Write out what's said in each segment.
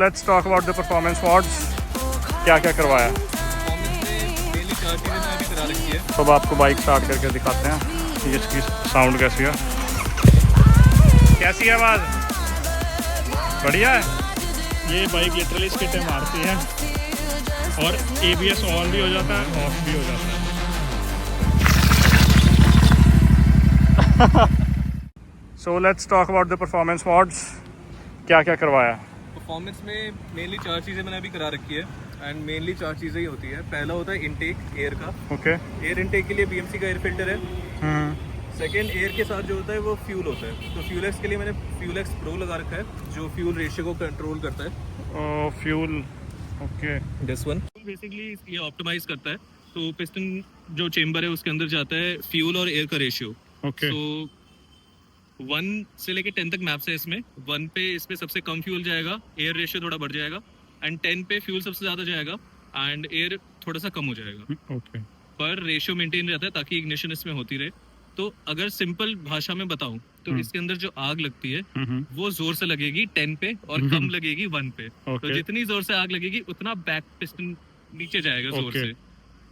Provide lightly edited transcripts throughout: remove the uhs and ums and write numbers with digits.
Let's talk about the performance mods. क्या क्या करवाया? परफॉर्मेंस में मेनली 4 चीज़ें मैंने अभी करा रखी है। अब आपको बाइक स्टार्ट करके दिखाते हैं कि इसकी साउंड कैसी है। कैसी है आवाज़? बढ़िया है। ये बाइक लिटरली स्किटें मारती है और ABS ऑन भी हो जाता है, ऑफ भी हो जाता है। So let's talk about the performance mods. क्या क्या करवाया? परफॉर्मेंस में मेनली 4 चीज़ें मैंने अभी करा रखी है एंड मेनली 4 चीज़ें ही होती है। पहला होता है इनटेक एयर का। ओके। एयर इनटेक के लिए BMC का एयर फिल्टर है। सेकेंड, एयर के साथ जो होता है वो फ्यूल होता है। तो फ्यूल एक्स के लिए मैंने फ्यूल एक्स प्रो लगा रखा है जो फ्यूल रेशियो को कंट्रोल करता है। Fuel. Okay. This one basically ये ऑप्टिमाइज करता है। तो पिस्टन जो चेंबर है उसके अंदर जाता है फ्यूल और एयर का रेशियो। ओके। सो 1 से लेके 10 तक मैप्स है इसमें। 1 पे इस पे सबसे कम फ्यूल जाएगा, एयर रेशियो थोड़ा बढ़ जाएगा एंड 10 पे फ्यूल सबसे ज़्यादा जाएगा एंड एयर थोड़ा सा कम हो जाएगा। ओके। पर रेशियो मेंटेन रहता है ताकि इग्निशन इसमें होती रहे। तो अगर सिंपल भाषा में बताऊं तो इसके अंदर जो आग लगती है वो जोर से लगेगी 10 पे और कम लगेगी 1 पे। तो जितनी जोर से आग लगेगी उतना बैक पिस्टन नीचे जाएगा जोर से,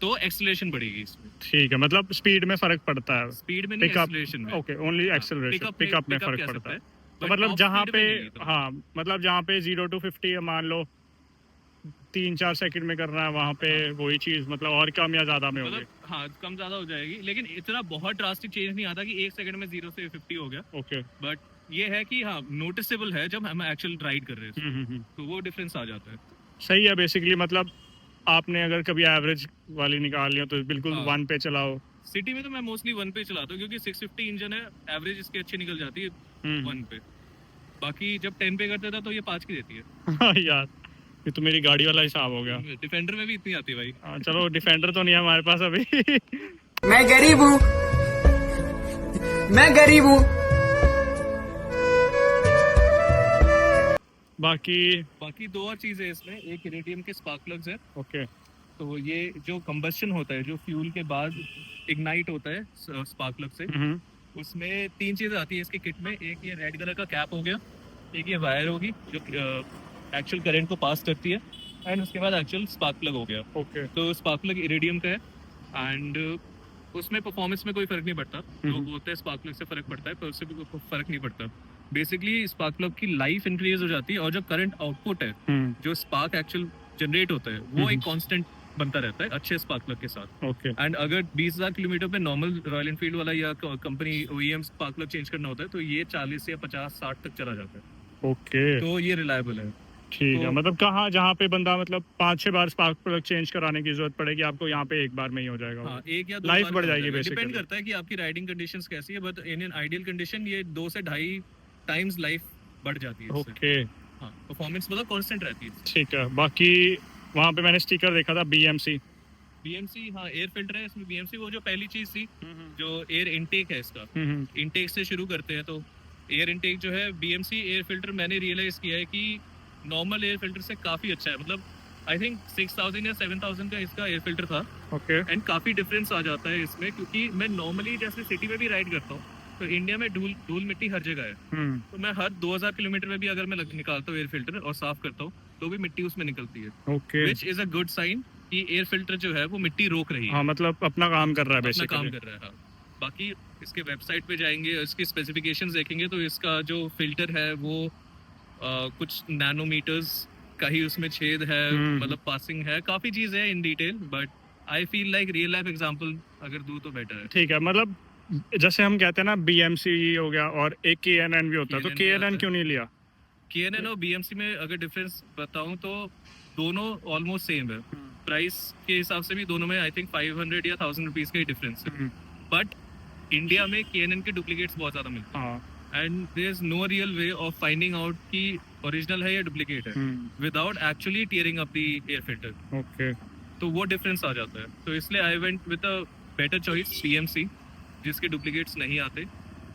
तो एक्सेलरेशन बढ़ेगी इसमें। ठीक है, मतलब स्पीड में फर्क पड़ता है। स्पीड में नहीं, एक्सेलरेशन में। ओके, ओनली एक्सेलरेशन, पिकअप में फर्क पड़ता है। तो But मतलब top जहाँ speed पे में नहीं है। हाँ, मतलब जहाँ पे 0 to 50 मान लो 3-4 सेकंड में करना है, वहाँ पे वही चीज मतलब और कम या ज्यादा में होगी। मतलब हाँ, कम ज्यादा हो जाएगी, लेकिन इतना बहुत ड्रास्टिक चेंज नहीं आता कि 1 सेकंड में 0 से 50 हो गया। ओके। बट ये है कि हाँ, नोटिसेबल है जब हम एक्चुअल राइड कर रहे हैं तो वो डिफरेंस आ जाता है। सही है। बेसिकली मतलब आपने अगर कभी एवरेज वाली निकाल लिया तो बिल्कुल हाँ। 1 पे चलाओ। सिटी में तो मैं मोस्टली 1 पे चलाता हूँ क्योंकि 650 इंजन है, एवरेज इसकी अच्छी निकल जाती है 1 पे। बाकी जब 10 पे करते था तो ये 5 की देती है। यार ये तो मेरी गाड़ी वाला हिसाब हो गया। डिफेंडर में भी इतनी आती है भाई। चलो डिफेंडर तो नहीं है हमारे पास अभी। मैं गरीब हूँ, मैं गरीब हूँ। बाकी 2 और चीजें इसमें, एक इरिडियम के स्पार्क प्लग्स है। ओके। तो ये जो कंबस्शन होता है, जो फ्यूल के बाद इग्नाइट होता है स्पार्क प्लग से, उसमें 3 चीजें आती है इसके किट में। एक ये रेड कलर का कैप हो गया, एक ये वायर होगी जो एक्चुअल करंट को पास करती है एंड उसके बाद एक्चुअल स्पार्क प्लग हो गया। ओके। तो स्पार्क प्लग इरिडियम का है एंड उसमें परफॉर्मेंस में कोई फर्क नहीं पड़ता। लोग बोलते हैं स्पार्क प्लग से फर्क पड़ता है, पर उससे भी कोई फर्क नहीं पड़ता। बेसिकली स्पार्क प्लग की लाइफ इंक्रीज हो जाती है और जो करंट आउटपुट है, जो स्पार्क एक्चुअल जनरेट होता है, वो एक कांस्टेंट बनता रहता है अच्छे स्पार्क प्लग के साथ। ओके। एंड अगर 20,000 किलोमीटर पे नॉर्मल रॉयल एनफील्ड वाला या company OEM spark plug change करना होता है तो ये 40 या 50-60 तक चला जाता है। ओके। तो ये रिलायबल है। ठीक है, मतलब कहाँ जहाँ पे बंदा मतलब 5-6 बार स्पार्क प्लग चेंज कराने की जरूरत पड़ेगी, आपको यहाँ पे एक बार में ही हो जाएगा। हाँ, एक या 2 लाइफ बार बढ़ में हो जाएगी जाएगा। बेसिकली। डिपेंड करता है कि आपकी राइडिंग कंडीशंस कैसी है, but in an ideal condition ये 2 से 2.5 टाइम्स लाइफ बढ़ जाती है इससे। ओके। हाँ, परफॉर्मेंस मतलब कांस्टेंट रहती है। ठीक है। बाकी वहाँ पे मैंने स्टिकर देखा था BMC। हाँ, एयर फिल्टर है इसमें BMC। वो जो पहली चीज थी, जो एयर इनटेक है इसका, इनटेक से शुरू करते हैं। तो एयर इनटेक जो है, BMC एयर फिल्टर मैंने रियलाइज किया है कि नॉर्मल एयर फिल्टर से काफी अच्छा है। मतलब आई थिंक 6,000 या 7,000 का इसका एयर फिल्टर था। ओके। एंड काफी डिफरेंस आ जाता है इसमें, क्योंकि मैं नॉर्मली जैसे सिटी में भी राइड करता हूँ तो इंडिया में धूल मिट्टी हर जगह है। तो मैं हर 2,000 किलोमीटर में भी अगर मैं निकालता हूँ एयर फिल्टर और साफ करता हूँ तो भी मिट्टी उसमें निकलती है। Okay. Which is a good sign कि एयर फिल्टर जो है वो मिट्टी रोक रही है। हाँ, मतलब अपना काम कर रहा है अपना बेसिकली। काम कर रहा है। हाँ। बाकी इसके वेबसाइट पे जाएंगे, इसकी स्पेसिफिकेशंस देखेंगे तो इसका जो फिल्टर है वो कुछ नैनोमीटर्स का ही उसमें छेद है, मतलब पासिंग है, काफी चीज है in detail. But I feel like real life example अगर दूं तो बेटर है। ठीक है, मतलब जैसे हम कहते हैं ना BMC हो गया और एक KNN भी होता है, तो KNN भी आता KNN है। क्यों नहीं लिया? KNN और BMC में अगर डिफरेंस बताऊं तो दोनों ऑलमोस्ट सेम है। प्राइस के हिसाब से भी दोनों में आई थिंक 500 या 1000 रुपीज का ही डिफरेंस है। बट इंडिया में KNN के डुप्लीकेट्स बहुत ज्यादा मिलते हैं and there is no real way of finding out कि ओरिजिनल है या डुप्लीकेट है without actually tearing up the air filter. Okay. तो वो डिफरेंस आ जाता है। तो इसलिए I went with a better choice BMC, जिसके डुप्लीकेट्स नहीं आते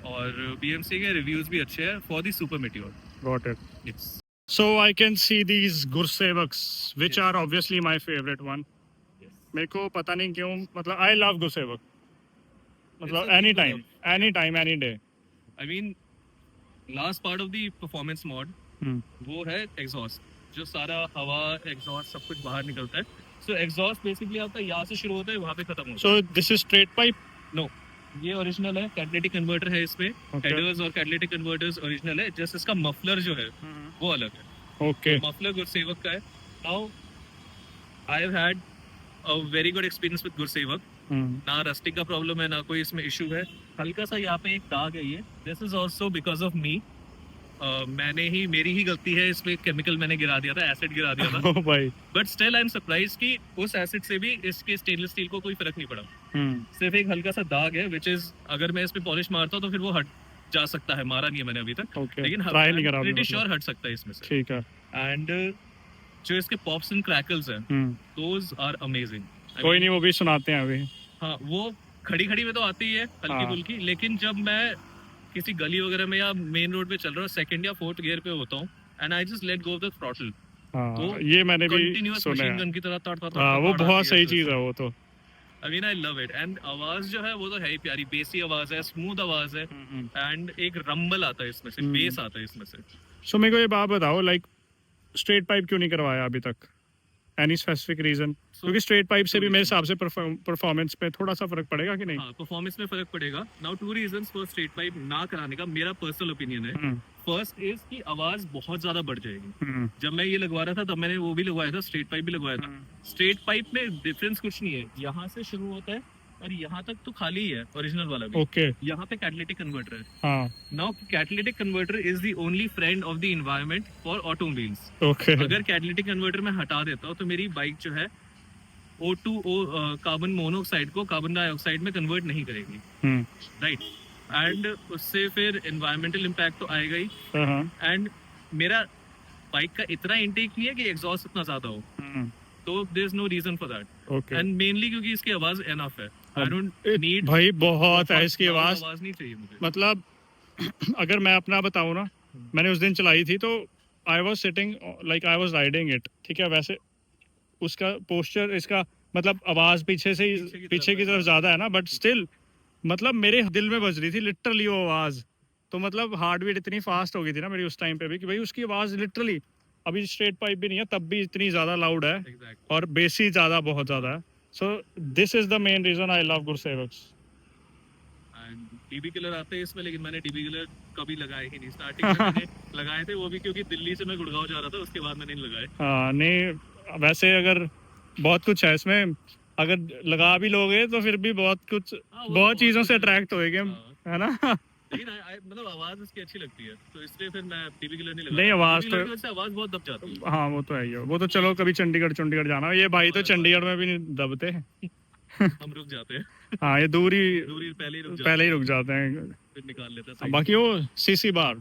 और BMC के रिव्यूज भी अच्छे हैं for the Super meteor. Got it. Yes. So I can see these Gursevaks, which are obviously my favorite one. मेरे को पता नहीं क्यों, मतलब I love Gursevak. मतलब anytime, any day. I mean, last part of the performance mod वो है exhaust, जो सारा हवा एग्जॉस्ट सब कुछ बाहर निकलता है. सो एग्जॉस्ट बेसिकली आपका यहाँ से शुरू होता है वहाँ पे खत्म होता सो दिस इज स्ट्रेट पाइप. है. ये ओरिजिनल है. कैटलिटिक कन्वर्टर है इसमें. Okay. हेडर्स और कैटलिटिक कन्वर्टर्स ओरिजिनल है. जस्ट इसका मफलर जो है वो अलग है. ओके. मफलर गुरसेवक का है. Now I have had a very good experience with Gursewak. ना रस्टिंग का प्रॉब्लम है ना कोई इसमें इशू है. हल्का सा यहाँ पे एक दाग है ये. This is also because of me. मेरी ही गलती है. इसमें केमिकल मैंने गिरा दिया था. एसिड गिरा दिया था. ओ भाई. But still I am surprise कि उस एसिड से भी इसके स्टेनलेस स्टील को कोई फर्क नहीं पड़ा. सिर्फ एक हल्का सा दाग है विच इज अगर मैं इस पे पॉलिश मारता हूँ तो फिर वो हट जा सकता है. मारा नहीं है मैंने अभी तक. ओके. लेकिन ट्राई नहीं करा प्रीटी अभी. श्योर हट सकता है इसमें से. ठीक है. एंड जो इसके पॉप्स एंड क्रैकल्स हैं दोज आर अमेजिंग. कोई नहीं, वो भी सुनाते हैं अभी. हाँ, वो खड़ी में तो आती ही है हल्की हाँ. फुल्की. लेकिन जब मैं किसी गली वगैरह में या मेन रोड पे चल रहा हूँ सेकंड या फोर्थ गियर पे होता हूँ and I just let go of the throttle. हाँ, ये मैंने भी कंटिन्यूअस सुना मशीन है. गन की तरह तड़ हाँ, वो बहुत सही चीज है वो तो. I mean I love it. And आवाज जो है वो तो है ही प्यारी. बेसी आवाज है, स्मूथ आवाज है. एंड एक रंबल आता है इसमें से. बेस आता है इसमें से. सो मेरे को ये बात बताओ, लाइक स्ट्रेट पाइप क्यों नहीं करवाया अभी तक? Any specific reason? क्योंकि स्ट्रेट पाइप से भी मेरे हिसाब से परफॉर्मेंस पे थोड़ा सा फर्क पड़ेगा कि नहीं? हाँ, परफॉर्मेंस में फर्क पड़ेगा. Now 2 reasons for straight pipe ना कराने का मेरा पर्सनल ओपिनियन है. फर्स्ट इज कि आवाज बहुत ज्यादा बढ़ जाएगी. जब मैं ये लगवा रहा था तब मैंने वो भी लगवाया था, स्ट्रेट पाइप भी लगवाया था. स्ट्रेट पाइप में डिफरेंस कुछ नहीं है. यहाँ से शुरू होता है और यहाँ तक तो खाली ही है ओरिजिनल वाला भी. ओके. यहाँ पे कैटलिटिक कन्वर्टर है. हाँ. Now catalytic converter is the only friend of the environment for automobiles. Okay. अगर कैटलिटिक कन्वर्टर में हटा देता हूँ तो मेरी बाइक जो है O2 कार्बन मोनोऑक्साइड को कार्बन डाइऑक्साइड में कन्वर्ट नहीं करेगी. राइट. एंड उससे फिर एनवायरमेंटल इम्पैक्ट तो आएगा ही. एंड मेरा बाइक का इतना इंटेक नहीं है कि एग्जॉस्ट इतना ज्यादा हो. तो there is no reason for that. Okay. And mainly क्योंकि इसकी आवाज एनफ है. I don't need. भाई बहुत है इसकी आवाज. नहीं चाहिए मुझे. मतलब अगर मैं अपना बताऊं ना, मैंने उस दिन चलाई थी तो I was sitting like I was riding it. ठीक है. वैसे उसका पोस्चर, इसका मतलब आवाज पीछे की तरफ ज्यादा है ना, बट स्टिल मतलब मेरे दिल में बज रही थी लिटरली वो आवाज. तो मतलब हार्ट बीट इतनी फास्ट हो गई थी ना मेरी उस टाइम पे भी कि भाई उसकी आवाज लिटरली, अभी स्ट्रेट पाइप भी नहीं है तब भी इतनी ज्यादा लाउड है. Exactly. और बेसी ज्यादा बहुत ज्यादा है. So this is the main reason I love Gursewak's. DB killer आते हैं इसमें, लेकिन मैंने डीबी किलर कभी लगाए ही नहीं. स्टार्टिंग में मैंने लगाए थे, वो भी क्योंकि दिल्ली से मैं गुड़गांव जा रहा था. उसके बाद मैंने नहीं लगाए. हाँ नहीं, वैसे अगर बहुत कुछ है इसमें, अगर लगा भी लोगे तो फिर भी बहुत कुछ, बहुत चीजों से अट्रैक्ट होएगे, है ना. लेकिन मतलब आवाज इसकी अच्छी लगती है तो इसलिए फिर मैं डीबी किलर नहीं लगाता. नहीं, आवाज तो आवाज बहुत दब जाती है. हाँ वो तो है ही है. वो तो चलो कभी चंडीगढ़ जाना, ये भाई तो चंडीगढ़ में भी नहीं दबते. हम रुक जाते हैं. हाँ, ये दूरी पहले ही रुक जाते हैं. फिर निकाल लेते हैं. बाकी वो सीसी बार,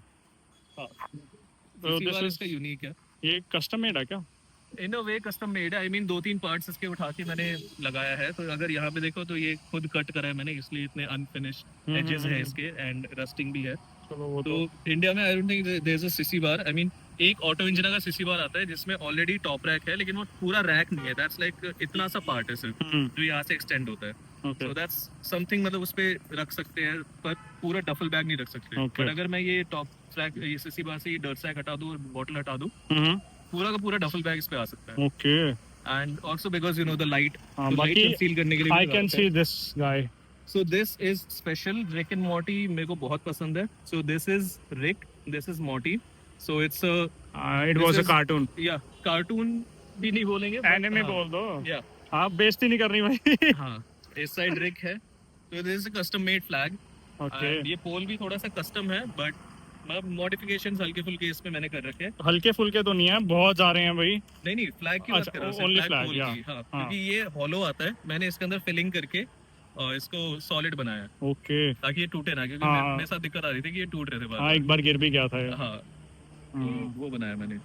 तो इसका यूनिक है. ये कस्टम मेड है क्या? इन अ वे कस्टम मेड है. आई मीन 2-3 पार्ट्स इसके उठा के मैंने लगाया है. तो अगर यहाँ पे देखो तो ये खुद कट करा है मैंने, इसलिए इतने अनफिनिश्ड एजेस है इसके एंड रस्टिंग भी है. तो इंडिया में I don't think there is a CC bar. I mean एक ऑटो इंजन का सीसी बार आता है जिसमें ऑलरेडी टॉप रैक है, लेकिन वो पूरा रैक नहीं है. दैट्स लाइक इतना सा पार्ट है सिर्फ जो यहाँ से एक्सटेंड होता है. सो दैट्स समथिंग, मतलब उस पे रख सकते हैं पर पूरा डफल बैग नहीं रख सकते. बट अगर मैं ये टॉप रैक, ये सीसी बार से ये डर्ट सैक हटा दूं और बॉटल हटा दूं, पूरा का पूरा डफल बैग इस पे आ सकता है. Okay. And also because you know the light, बाकी कंसील करने के लिए I can see this guy. So this is special. Rick and Morty मेरे को बहुत पसंद है. So this is Rick, this is Morty. So it's it was a cartoon. या कार्टून भी नहीं बोलेंगे, एनिमे बोल दो. या आप बेइज्जती नहीं करनी भाई. हां, इस साइड रिक है. तो this is a custom made flag. Okay. ये पोल भी थोड़ा सा कस्टम है, बट मतलब मॉडिफिकेशंस हल्के फुल्के इसमें मैंने कर रखे हैं. हल्के फुल्के तो नहीं है, बहुत जा रहे हैं भाई. नहीं, फ्लैग की बात कर रहा हूं. Only flag. हां, क्योंकि ये हॉलो आता है. मैंने इसके अंदर फिलिंग करके और इसको सॉलिड बनाया. ओके. ताकि ये टूटे ना, क्योंकि मेरे साथ दिक्कत आ रही थी कि ये टूट रहे थे बाद. हाँ, एक बार गिर भी गया था. हाँ, तो वो बनाया मैंने.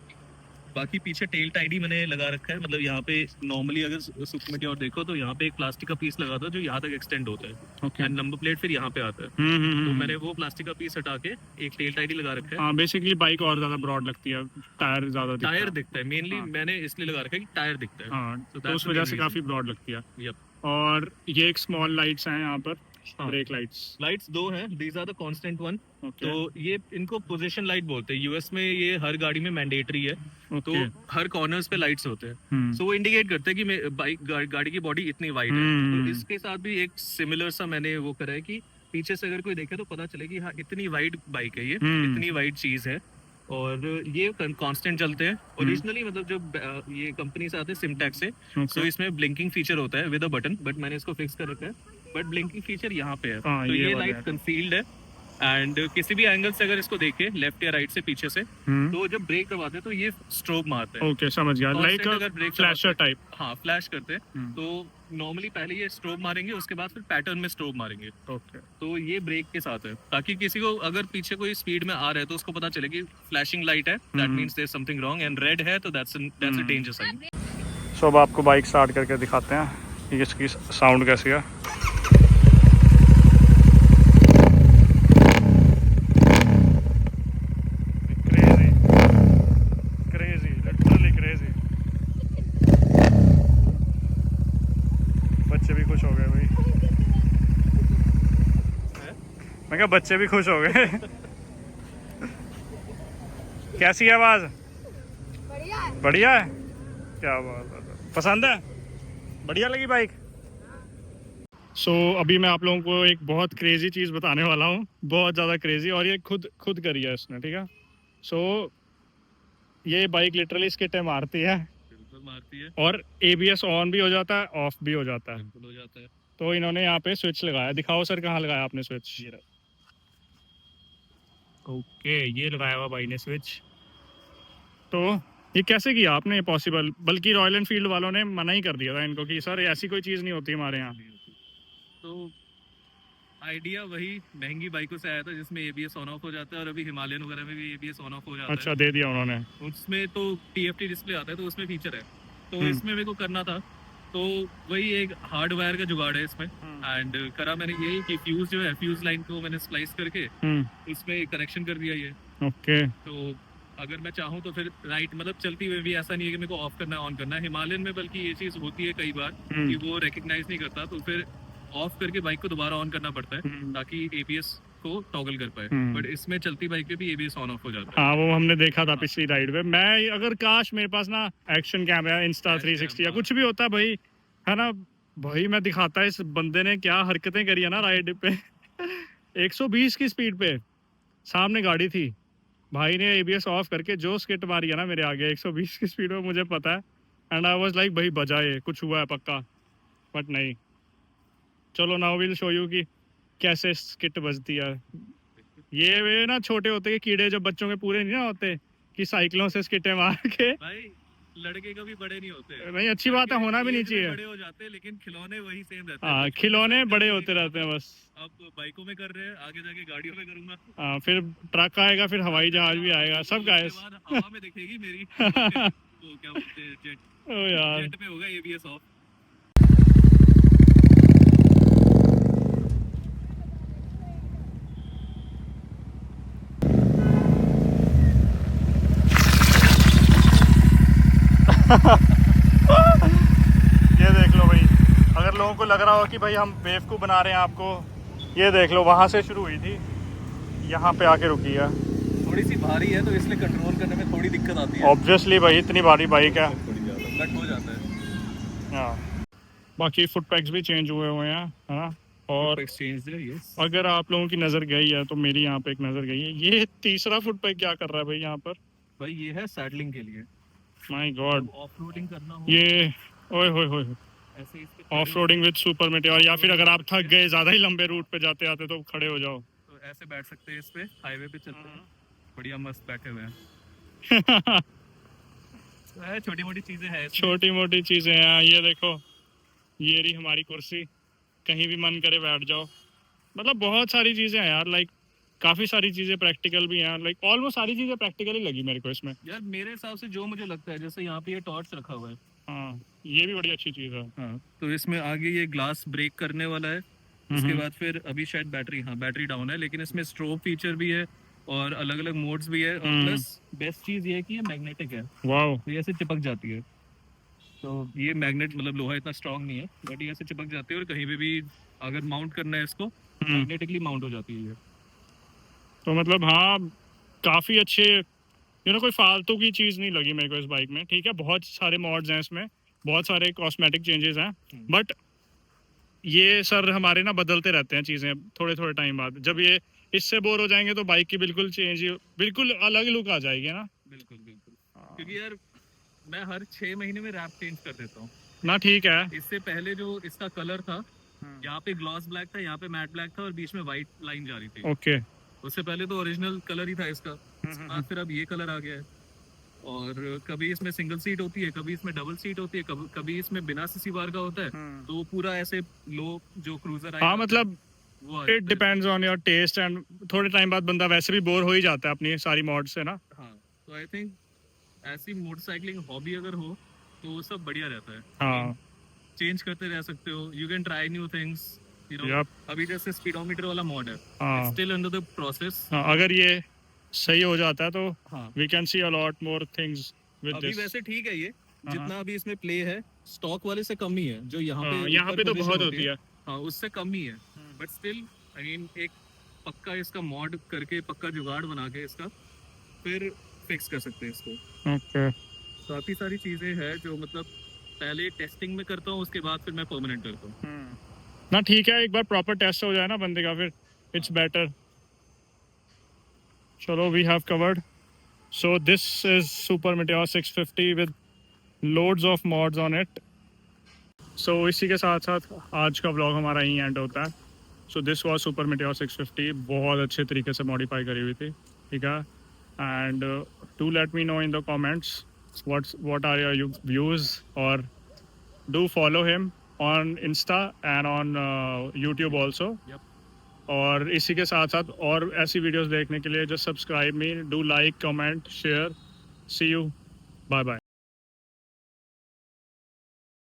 बाकी पीछे टेल टाइडी मैंने लगा रखा है. मतलब यहाँ पे नॉर्मली अगर सुख और देखो तो यहाँ पे एक प्लास्टिक का पीस लगा था जो यहाँ तक एक्सटेंड होता है. एंड नंबर प्लेट फिर यहाँ पे आता है. तो मैंने वो प्लास्टिक का पीस हटा के एक टेल टाइडी लगा रखा है. हाँ, बेसिकली बाइक और ज्यादा ब्रॉड लगती है, टायर ज्यादा दिखता है. टायर दिखता है मेनली. मैंने इसलिए लगा रखा है कि टायर दिखता है. हाँ, तो उस वजह से काफी ब्रॉड लगती है. यप. और ये एक स्मॉल लाइट्स हैं यहाँ पर, ब्रेक लाइट्स। लाइट्स दो हैं, these are the constant one. Okay तो ये इनको पोजीशन लाइट बोलते हैं। यूएस में ये हर गाड़ी में मैंडेटरी है, तो हर कॉर्नर्स पे लाइट्स होते हैं। सो वो इंडिकेट करते हैं कि बाइक गाड़ी की बॉडी इतनी वाइड है। तो इसके साथ भी एक सिमिलर सा मैंने वो करा है कि पीछे से अगर कोई देखे तो पता चले कि हाँ इतनी वाइड बाइक है ये, इतनी वाइड चीज है। और ये कांस्टेंट चलते हैं ओरिजिनली, मतलब जो ये कंपनी से आते हैं सिमटेक से। सो इसमें ब्लिंकिंग फीचर होता है विद अ बटन, बट मैंने इसको फिक्स कर रखा है। बट ब्लिंकिंग फीचर यहाँ पे है, तो ये लाइट कंसील्ड है। एंड किसी भी एंगल से अगर इसको देखे, लेफ्ट या राइट से, पीछे से, तो जब ब्रेक करवाते हैं तो ये स्ट्रोब मारते हैं। ओके समझ गया, लाइक फ्लैशर टाइप। हाँ, फ्लैश करते हैं। तो नॉर्मली पहले ये स्ट्रोब मारेंगे, उसके बाद फिर पैटर्न में स्ट्रोब मारेंगे। ओके, तो ये ब्रेक के साथ है, ताकि किसी को अगर पीछे कोई स्पीड में आ रहा है तो उसको पता चले कि फ्लैशिंग लाइट है, that means there something wrong, and red है तो that's a danger sign. So अब आपको बाइक स्टार्ट करके दिखाते हैं कि इसकी साउंड कैसी है। बच्चे भी खुश हो गए भाई, मैं क्या बच्चे भी खुश हो गए। कैसी है आवाज? बढ़िया है, क्या बात है, पसंद है, बढ़िया लगी बाइक। सो अभी मैं आप लोगों को एक बहुत क्रेजी चीज़ बताने वाला हूँ, बहुत ज़्यादा क्रेजी, और ये खुद करी है इसने, ठीक है। सो ये बाइक लिटरली स्किटें मारती है और ABS ऑन भी हो जाता है, ऑफ भी हो जाता है। तो इन्होंने यहाँ पे स्विच लगाया, दिखाओ सर कहाँ लगाया आपने स्विच? ओके, ये लगाया हुआ भाई ने स्विच। तो ये कैसे किया आपने पॉसिबल? बल्कि रॉयल एनफील्ड वालों ने मना ही कर दिया था इनको कि सर ऐसी कोई चीज़ नहीं होती हमारे यहाँ। तो आइडिया वही महंगी बाइकों से आया था जिसमें ABS ऑन ऑफ हो जाता है, और अभी हिमालयन वगैरह में भी ABS ऑन ऑफ हो जाता है। अच्छा, दे दिया उन्होंने। उसमें तो TFT डिस्प्ले आता है, तो उसमें फीचर है, तो इसमें मेरे को करना था। तो वही एक हार्डवायर का जुगाड़ है इसमें। एंड करा मैंने यही कि फ्यूज जो है, फ्यूज लाइन को मैंने स्प्लाइस करके इसमें कनेक्शन कर दिया ये। ओके, तो अगर मैं चाहूँ तो फिर राइट, मतलब चलती हुई भी ऐसा नहीं है कि मेरे को ऑफ करना है ऑन करना है। हिमालयन में बल्कि ये चीज़ होती है कई बार कि वो रिकग्नाइज नहीं करता, तो फिर ऑफ करके बाइक को दोबारा ऑन करना पड़ता है ताकि ABS को टॉगल कर पाए। बट इसमें चलती बाइक पे भी ABS ऑन ऑफ हो जाता है। हाँ, वो हमने देखा था पिछली राइड पे। मैं अगर काश मेरे पास ना एक्शन कैमरा, Insta360 या कुछ भी होता भाई, है ना भाई, मैं दिखाता इस बंदे ने क्या हरकतें करी है ना राइड पे। 120 की स्पीड पे सामने गाड़ी थी, भाई ने ABS ऑफ करके जो स्किट मारी है ना मेरे आगे 120 की स्पीड में, मुझे पता है। एंड आई वाज लाइक भाई बजाए, कुछ हुआ है पक्का, बट नहीं। चलो नाउ विल शो यू कि कैसे स्किट बजती है। ये वे ना छोटे होते के कीड़े जब बच्चों के पूरे नहीं ना होते कि साइकिलों से स्किटें मार के। भाई लड़के कभी बड़े नहीं होते। नहीं, अच्छी बात है, होना भी नहीं चाहिए। बड़े हो जाते हैं लेकिन खिलौने वही सेम रहते हैं। हाँ, खिलौने बड़े होते रहते हैं बस। अब बाइकों में कर रहे हैं, आगे जाके गाड़ियों में करूंगा। हाँ, फिर ट्रक आएगा, फिर हवाई जहाज भी आएगा, सब गाइस। हवा में दिखेगी मेरी वो क्या बोलते हैं, जेट। ओ यार, जेट पे होगा ABS ऑफ। ये देख लो भाई, अगर लोगों को लग रहा हो कि भाई हम बेवकूफ़ बना रहे हैं आपको, ये देख लो, वहाँ से शुरू हुई थी, यहाँ पे आके रुकी है। थोड़ी सी भारी है तो इसलिए कंट्रोल करने में थोड़ी दिक्कत आती है। ऑब्वियसली भाई, इतनी भारी बाइक है, कट हो जाता है। हाँ, बाकी फुट पैक्स भी चेंज हुए हैं, है ना। और एक्सचेंज है ये। अगर आप लोगों की नज़र गई है तो मेरी यहाँ पे एक नज़र गई है। ये तीसरा फुट पैक क्या कर रहा है भाई यहाँ पर? भाई ये है सैडलिंग के लिए। माय गॉड, ऑफ रोडिंग करना हो, ये ओए होए होए, ऐसे इस पे off roading with super Meteor, या फिर अगर आप थक गए ज़्यादा ही लंबे रूट पे जाते आते तो खड़े हो जाओ। तो ऐसे बैठ सकते हैं इस पे, हाईवे पे चलते हैं, बढ़िया मस्त बैठे हुए हैं। छोटी मोटी चीजें हैं, छोटी मोटी चीज़ें हैं। ये देखो, ये रही हमारी कुर्सी, कहीं भी मन करे बैठ जाओ। मतलब बहुत सारी चीज़ें हैं यार, लाइक काफ़ी सारी चीज़ें प्रैक्टिकल भी हैं, लाइक ऑलमोस्ट सारी चीज़ें प्रैक्टिकल ही लगी मेरे को इसमें। यार मेरे हिसाब से जो मुझे लगता है, जैसे यहाँ पे ये टॉर्च रखा हुआ है, हाँ, ये भी बड़ी अच्छी चीज़ है। हाँ, तो इसमें आगे ये ग्लास ब्रेक करने वाला है। उसके बाद फिर अभी शायद बैटरी, हाँ बैटरी डाउन है, लेकिन इसमें स्ट्रोब फीचर भी है और अलग अलग मोड्स भी है। और प्लस बेस्ट चीज ये है कि ये मैग्नेटिक है, वाओ, तो ये ऐसे चिपक जाती है। तो ये मैग्नेट, मतलब लोहा इतना स्ट्रांग नहीं है, बट ये ऐसे चिपक जाती है और कहीं पे भी अगर माउंट करना है इसको मैग्नेटिकली माउंट हो जाती है ये। तो मतलब हाँ, काफ़ी अच्छे, कोई फालतू की चीज़ नहीं लगी मेरे को इस बाइक में। ठीक है, बहुत सारे मॉड्स हैं इसमें, बहुत सारे कॉस्मेटिक चेंजेस हैं, बट ये सर हमारे ना बदलते रहते हैं चीज़ें थोड़े थोड़े टाइम बाद। जब ये इससे बोर हो जाएंगे तो बाइक की बिल्कुल अलग लुक आ जाएगी ना। बिल्कुल बिल्कुल, क्योंकि यार मैं हर 6 महीने में रैप चेंज कर देता हूँ। ना ठीक है। इससे पहले जो इसका कलर था, यहाँ पे ग्लॉस ब्लैक था, यहाँ पे मैट ब्लैक था और बीच में व्हाइट लाइन जा रही थी। ओके। उससे पहले तो ओरिजिनल कलर ही था इसका। बाद फिर अब ये कलर आ गया है। और कभी इसमें सिंगल सीट होती है, कभी इसमें डबल सीट होती है, कभी इसमें बिना सीसी बार का होता है। तो वो पूरा ऐसे लो जो क्रूजर हाँ मतलब वो it depends on your taste, and थोड़े टाइम बाद बंदा वैसे भी बोर हो ही जाता है अपनी सारी मॉड से ना। हाँ, तो आई थिंक ऐसी मोटरसाइकिलिंग हॉबी अगर हो तो वो सब बढ़िया रहता है। हाँ चेंज करते रह सकते हो, you can try new things, you know. Yup. अभी जैसे स्पीडोमीटर वाला मॉड है, हाँ। Still under the process. हाँ, अगर ये सही हो जाता है तो हाँ, we can see a lot more things with अभी दिस। वैसे ठीक है ये, हाँ। जितना अभी इसमें प्ले है स्टॉक वाले से कम ही है। जो यहाँ पे यहाँ ऊपर पे तो position बहुत होती है। हाँ, उससे कम ही है। बट स्टिल आई मीन एक पक्का इसका मॉड करके, पक्का जुगाड़ बना के इसका फिर फिक्स कर सकते हैं इसको। ओके। काफी सारी चीजें हैं जो मतलब पहले टेस्टिंग में करता हूँ, उसके बाद फिर मैं परमानेंट करता हूँ। ना ठीक है, एक बार प्रॉपर टेस्ट हो जाए ना बंदे का, फिर इट्स बेटर। चलो, we have covered. So this is Super Meteor 650 with loads of mods on it. सो इसी के साथ साथ आज का व्लॉग हमारा यहीं एंड होता है। So this was super Meteor 650, बहुत अच्छे तरीके से मॉडिफाई करी हुई थी। ठीक है, and do let me know in the comments what are your views, or do follow him on Insta and on YouTube also. Yep. और इसी के साथ साथ और ऐसी वीडियोस देखने के लिए just subscribe me, do like, comment, share. See you. Bye bye.